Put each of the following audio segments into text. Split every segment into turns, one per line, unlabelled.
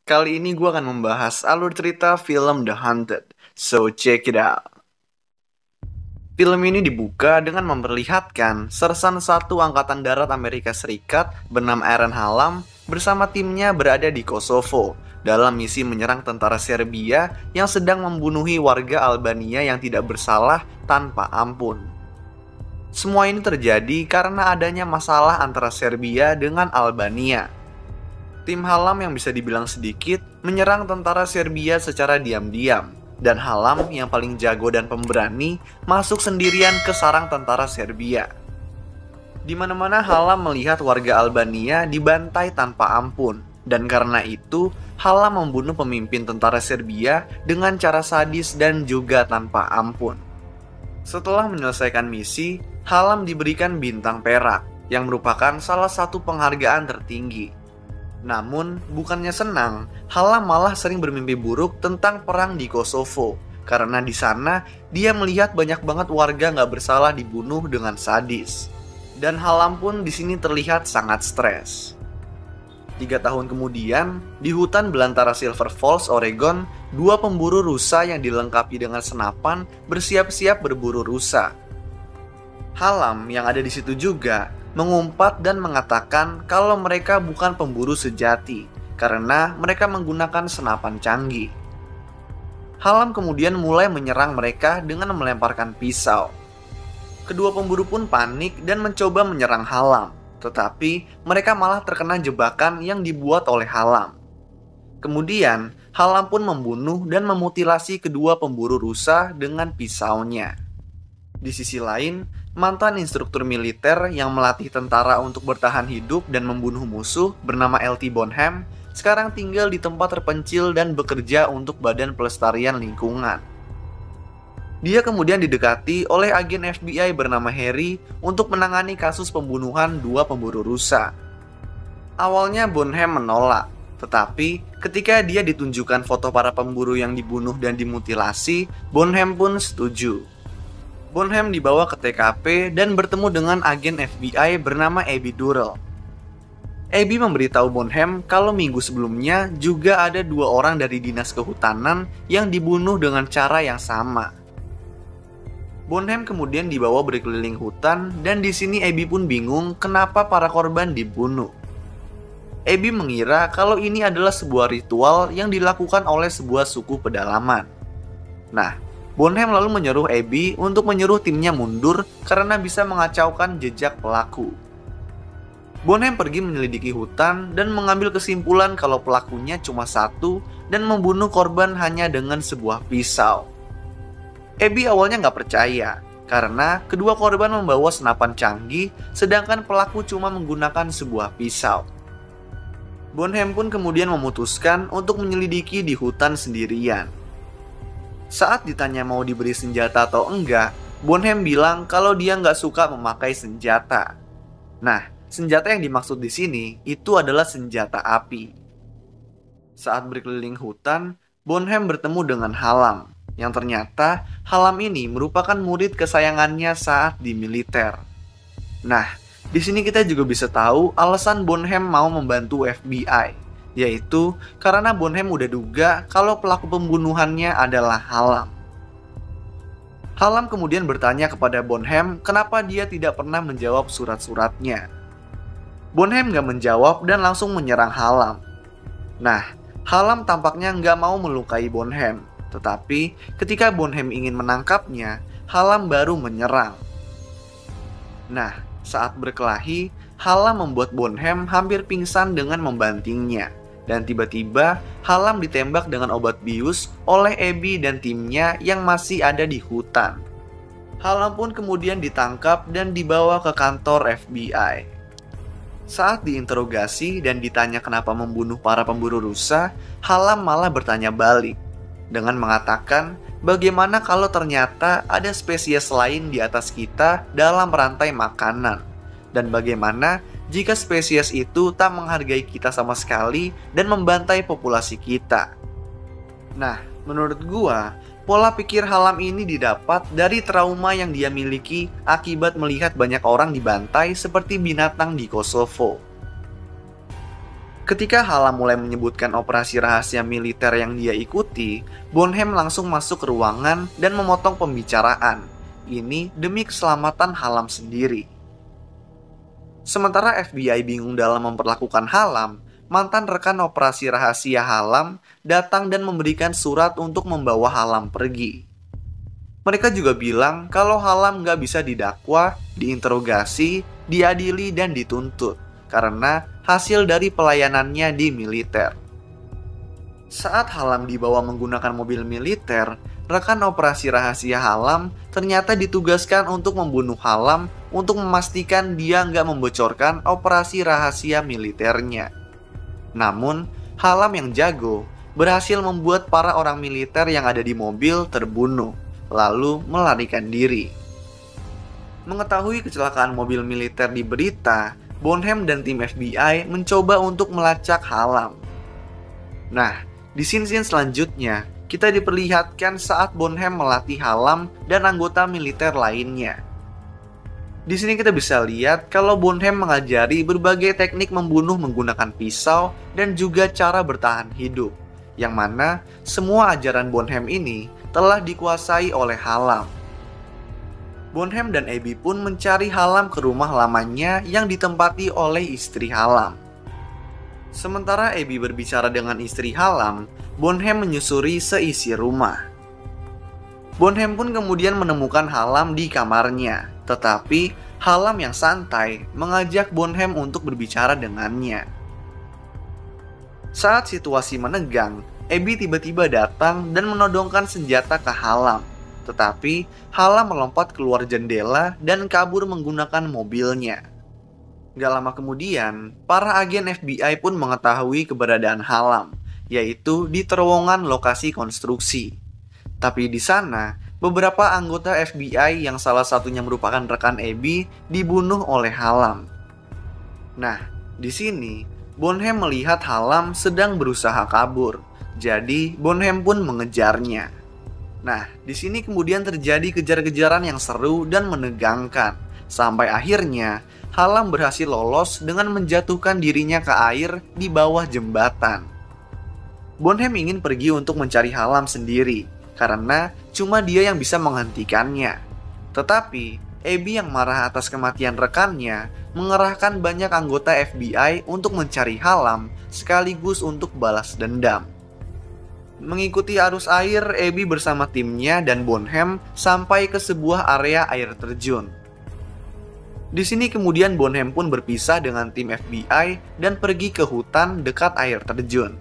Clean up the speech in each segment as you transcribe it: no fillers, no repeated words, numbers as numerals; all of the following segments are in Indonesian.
Kali ini gue akan membahas alur cerita film The Hunted. So, check it out. Film ini dibuka dengan memperlihatkan sersan satu angkatan darat Amerika Serikat bernama Aaron Hallam bersama timnya berada di Kosovo dalam misi menyerang tentara Serbia yang sedang membunuhi warga Albania yang tidak bersalah tanpa ampun. Semua ini terjadi karena adanya masalah antara Serbia dengan Albania. Tim Hallam yang bisa dibilang sedikit menyerang tentara Serbia secara diam-diam, dan Hallam yang paling jago dan pemberani masuk sendirian ke sarang tentara Serbia. Di mana-mana Hallam melihat warga Albania dibantai tanpa ampun, dan karena itu Hallam membunuh pemimpin tentara Serbia dengan cara sadis dan juga tanpa ampun. Setelah menyelesaikan misi, Hallam diberikan bintang perak, yang merupakan salah satu penghargaan tertinggi. Namun, bukannya senang, Hallam malah sering bermimpi buruk tentang perang di Kosovo. Karena di sana, dia melihat banyak banget warga nggak bersalah dibunuh dengan sadis. Dan Hallam pun di sini terlihat sangat stres. 3 tahun kemudian, di hutan belantara Silver Falls, Oregon, dua pemburu rusa yang dilengkapi dengan senapan bersiap-siap berburu rusa. Hallam yang ada di situ juga mengumpat dan mengatakan kalau mereka bukan pemburu sejati karena mereka menggunakan senapan canggih. Hallam kemudian mulai menyerang mereka dengan melemparkan pisau. Kedua pemburu pun panik dan mencoba menyerang Hallam, tetapi mereka malah terkena jebakan yang dibuat oleh Hallam. Kemudian, Hallam pun membunuh dan memutilasi kedua pemburu rusa dengan pisaunya. Di sisi lain, mantan instruktur militer yang melatih tentara untuk bertahan hidup dan membunuh musuh bernama L.T. Bonham sekarang tinggal di tempat terpencil dan bekerja untuk Badan Pelestarian Lingkungan. Dia kemudian didekati oleh agen FBI bernama Harry untuk menangani kasus pembunuhan dua pemburu rusa. Awalnya Bonham menolak, tetapi ketika dia ditunjukkan foto para pemburu yang dibunuh dan dimutilasi, Bonham pun setuju. Bonham dibawa ke TKP dan bertemu dengan agen FBI bernama Abby Durrell. Abby memberitahu Bonham kalau minggu sebelumnya juga ada dua orang dari dinas kehutanan yang dibunuh dengan cara yang sama. Bonham kemudian dibawa berkeliling hutan dan di sini Abby pun bingung kenapa para korban dibunuh. Abby mengira kalau ini adalah sebuah ritual yang dilakukan oleh sebuah suku pedalaman. Nah, Bonham lalu menyuruh Abby untuk menyuruh timnya mundur karena bisa mengacaukan jejak pelaku. Bonham pergi menyelidiki hutan dan mengambil kesimpulan kalau pelakunya cuma satu dan membunuh korban hanya dengan sebuah pisau. Abby awalnya nggak percaya karena kedua korban membawa senapan canggih sedangkan pelaku cuma menggunakan sebuah pisau. Bonham pun kemudian memutuskan untuk menyelidiki di hutan sendirian. Saat ditanya mau diberi senjata atau enggak, Bonham bilang kalau dia nggak suka memakai senjata. Nah, senjata yang dimaksud di sini itu adalah senjata api. Saat berkeliling hutan, Bonham bertemu dengan Hallam, yang ternyata Hallam ini merupakan murid kesayangannya saat di militer. Nah, di sini kita juga bisa tahu alasan Bonham mau membantu FBI. Yaitu karena Bonham udah duga kalau pelaku pembunuhannya adalah Hallam. Hallam kemudian bertanya kepada Bonham kenapa dia tidak pernah menjawab surat-suratnya. Bonham gak menjawab dan langsung menyerang Hallam. Nah, Hallam tampaknya gak mau melukai Bonham. Tetapi ketika Bonham ingin menangkapnya, Hallam baru menyerang. Nah, saat berkelahi, Hallam membuat Bonham hampir pingsan dengan membantingnya. Dan tiba-tiba Hallam ditembak dengan obat bius oleh Abby dan timnya yang masih ada di hutan. Hallam pun kemudian ditangkap dan dibawa ke kantor FBI. Saat diinterogasi dan ditanya kenapa membunuh para pemburu rusa, Hallam malah bertanya balik dengan mengatakan bagaimana kalau ternyata ada spesies lain di atas kita dalam rantai makanan, dan bagaimana jika spesies itu tak menghargai kita sama sekali dan membantai populasi kita. Nah, menurut gua, pola pikir Hallam ini didapat dari trauma yang dia miliki akibat melihat banyak orang dibantai seperti binatang di Kosovo. Ketika Hallam mulai menyebutkan operasi rahasia militer yang dia ikuti, Bonham langsung masuk ke ruangan dan memotong pembicaraan. Ini demi keselamatan Hallam sendiri. Sementara FBI bingung dalam memperlakukan Hallam, mantan rekan operasi rahasia Hallam datang dan memberikan surat untuk membawa Hallam pergi. Mereka juga bilang kalau Hallam nggak bisa didakwa, diinterogasi, diadili, dan dituntut karena hasil dari pelayanannya di militer. Saat Hallam dibawa menggunakan mobil militer, rekan operasi rahasia Hallam ternyata ditugaskan untuk membunuh Hallam untuk memastikan dia nggak membocorkan operasi rahasia militernya. Namun, Hallam yang jago berhasil membuat para orang militer yang ada di mobil terbunuh, lalu melarikan diri. Mengetahui kecelakaan mobil militer di berita, Bonham dan tim FBI mencoba untuk melacak Hallam. Nah, di scene selanjutnya, kita diperlihatkan saat Bonham melatih Hallam dan anggota militer lainnya. Di sini kita bisa lihat kalau Bonham mengajari berbagai teknik membunuh menggunakan pisau dan juga cara bertahan hidup, yang mana semua ajaran Bonham ini telah dikuasai oleh Hallam. Bonham dan Abby pun mencari Hallam ke rumah lamanya yang ditempati oleh istri Hallam. Sementara Abby berbicara dengan istri Hallam, Bonham menyusuri seisi rumah. Bonham pun kemudian menemukan Hallam di kamarnya, tetapi Hallam yang santai mengajak Bonham untuk berbicara dengannya. Saat situasi menegang, Abby tiba-tiba datang dan menodongkan senjata ke Hallam. Tetapi Hallam melompat keluar jendela dan kabur menggunakan mobilnya. Gak lama kemudian, para agen FBI pun mengetahui keberadaan Hallam, yaitu di terowongan lokasi konstruksi. Tapi di sana, beberapa anggota FBI yang salah satunya merupakan rekan Abby dibunuh oleh Hallam. Nah, di sini Bonham melihat Hallam sedang berusaha kabur, jadi Bonham pun mengejarnya. Nah, di sini kemudian terjadi kejar-kejaran yang seru dan menegangkan, sampai akhirnya Hallam berhasil lolos dengan menjatuhkan dirinya ke air di bawah jembatan. Bonham ingin pergi untuk mencari Hallam sendiri, karena cuma dia yang bisa menghentikannya. Tetapi, Abby yang marah atas kematian rekannya, mengerahkan banyak anggota FBI untuk mencari Hallam sekaligus untuk balas dendam. Mengikuti arus air, Abby bersama timnya dan Bonham sampai ke sebuah area air terjun. Di sini kemudian Bonham pun berpisah dengan tim FBI dan pergi ke hutan dekat air terjun.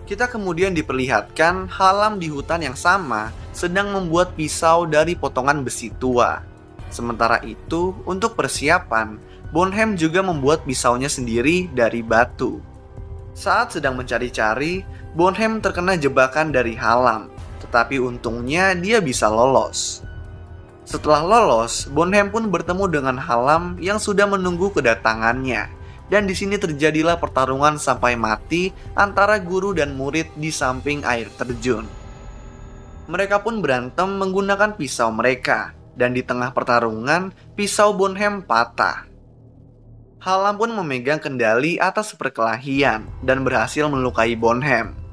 Kita kemudian diperlihatkan Hallam di hutan yang sama sedang membuat pisau dari potongan besi tua. Sementara itu, untuk persiapan, Bonham juga membuat pisaunya sendiri dari batu. Saat sedang mencari-cari, Bonham terkena jebakan dari Hallam, tetapi untungnya dia bisa lolos. Setelah lolos, Bonham pun bertemu dengan Hallam yang sudah menunggu kedatangannya, dan di sini terjadilah pertarungan sampai mati antara guru dan murid di samping air terjun. Mereka pun berantem menggunakan pisau mereka, dan di tengah pertarungan, pisau Bonham patah. Hallam pun memegang kendali atas perkelahian dan berhasil melukai Bonham.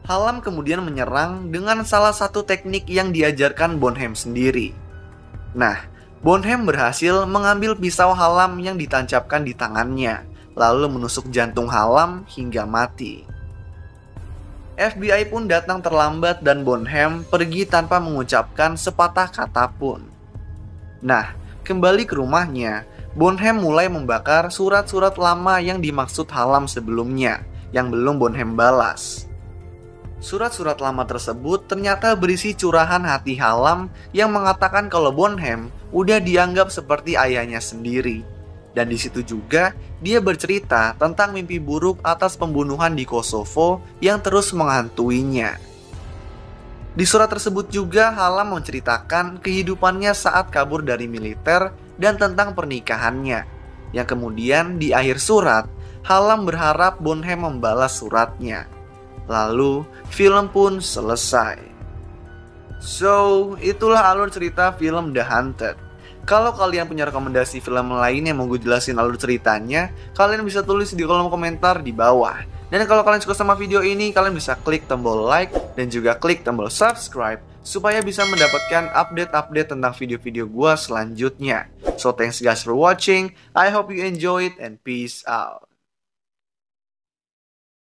Hallam kemudian menyerang dengan salah satu teknik yang diajarkan Bonham sendiri. Nah, Bonham berhasil mengambil pisau Hallam yang ditancapkan di tangannya, lalu menusuk jantung Hallam hingga mati. FBI pun datang terlambat dan Bonham pergi tanpa mengucapkan sepatah kata pun. Nah, kembali ke rumahnya, Bonham mulai membakar surat-surat lama yang dimaksud Hallam sebelumnya, yang belum Bonham balas. Surat-surat lama tersebut ternyata berisi curahan hati Hallam yang mengatakan kalau Bonham udah dianggap seperti ayahnya sendiri. Dan di situ juga dia bercerita tentang mimpi buruk atas pembunuhan di Kosovo yang terus menghantuinya. Di surat tersebut juga Hallam menceritakan kehidupannya saat kabur dari militer dan tentang pernikahannya. Yang kemudian di akhir surat, Hallam berharap Bonham membalas suratnya. Lalu, film pun selesai. So, itulah alur cerita film The Hunted. Kalau kalian punya rekomendasi film lain yang mau gue jelasin alur ceritanya, kalian bisa tulis di kolom komentar di bawah. Dan kalau kalian suka sama video ini, kalian bisa klik tombol like dan juga klik tombol subscribe supaya bisa mendapatkan update-update tentang video-video gue selanjutnya. So thanks guys for watching, I hope you enjoy it and peace out.